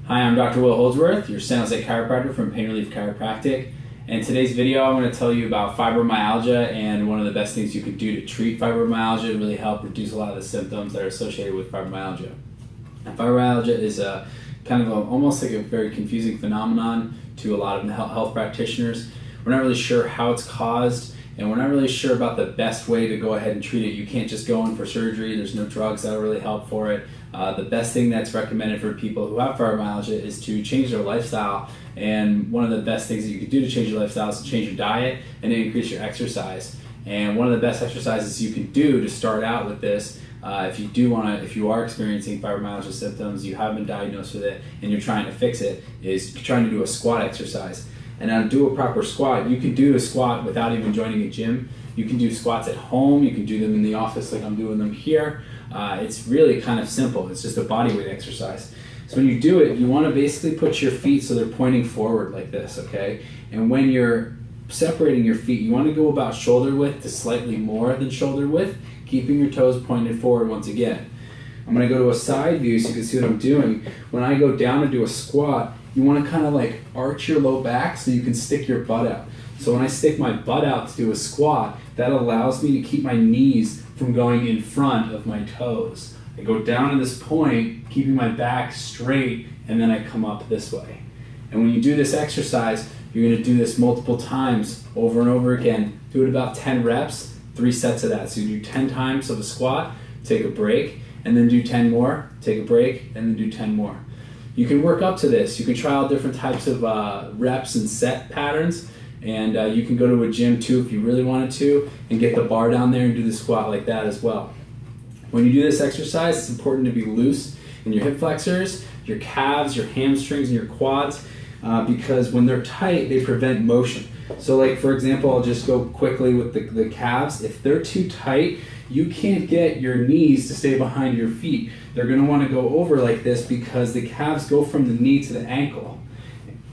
Hi, I'm Dr. Will Holdsworth, your San Jose chiropractor from Pain Relief Chiropractic. And in today's video, I'm going to tell you about fibromyalgia and one of the best things you can do to treat fibromyalgia to really help reduce a lot of the symptoms that are associated with fibromyalgia. And fibromyalgia is almost like a very confusing phenomenon to a lot of health practitioners. We're not really sure how it's caused, and we're not really sure about the best way to go ahead and treat it. You can't just go in for surgery. There's no drugs that will really help for it. The best thing that's recommended for people who have fibromyalgia is to change their lifestyle. And one of the best things that you can do to change your lifestyle is to change your diet and to increase your exercise. And one of the best exercises you can do to start out with this, if you are experiencing fibromyalgia symptoms, you have been diagnosed with it, and you're trying to fix it, is trying to do a squat exercise. And now, to do a proper squat, you can do a squat without even joining a gym. You can do squats at home. You can do them in the office like I'm doing them here. It's really kind of simple. It's just a body weight exercise. So when you do it, you want to basically put your feet so they're pointing forward like this, okay? And when you're separating your feet, you want to go about shoulder width to slightly more than shoulder width, keeping your toes pointed forward once again. I'm going to go to a side view so you can see what I'm doing. When I go down to do a squat, you want to kind of like arch your low back so you can stick your butt out. So when I stick my butt out to do a squat, that allows me to keep my knees from going in front of my toes. I go down to this point, keeping my back straight, and then I come up this way. And when you do this exercise, you're going to do this multiple times over and over again. Do it about 10 reps, 3 sets of that. So you do 10 times of a squat, take a break, and then do 10 more, take a break, and then do 10 more. You can work up to this. You can try out different types of reps and set patterns, and you can go to a gym too if you really wanted to and get the bar down there and do the squat like that as well. When you do this exercise, it's important to be loose in your hip flexors, your calves, your hamstrings, and your quads, because when they're tight, they prevent motion. So like, for example, I'll just go quickly with the calves. If they're too tight, you can't get your knees to stay behind your feet. They're going to want to go over like this because the calves go from the knee to the ankle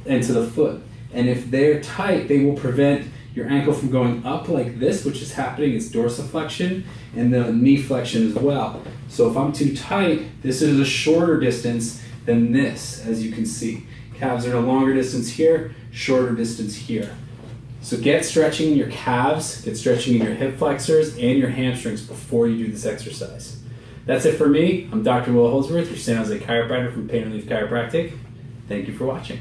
and to the foot. And if they're tight, they will prevent your ankle from going up like this, which is happening. It's dorsiflexion, and the knee flexion as well. So if I'm too tight, this is a shorter distance than this, as you can see. Calves are a longer distance here, shorter distance here. So get stretching in your calves, get stretching in your hip flexors and your hamstrings before you do this exercise. That's it for me. I'm Dr. Will Holdsworth, your San Jose chiropractor from Pain Relief Chiropractic. Thank you for watching.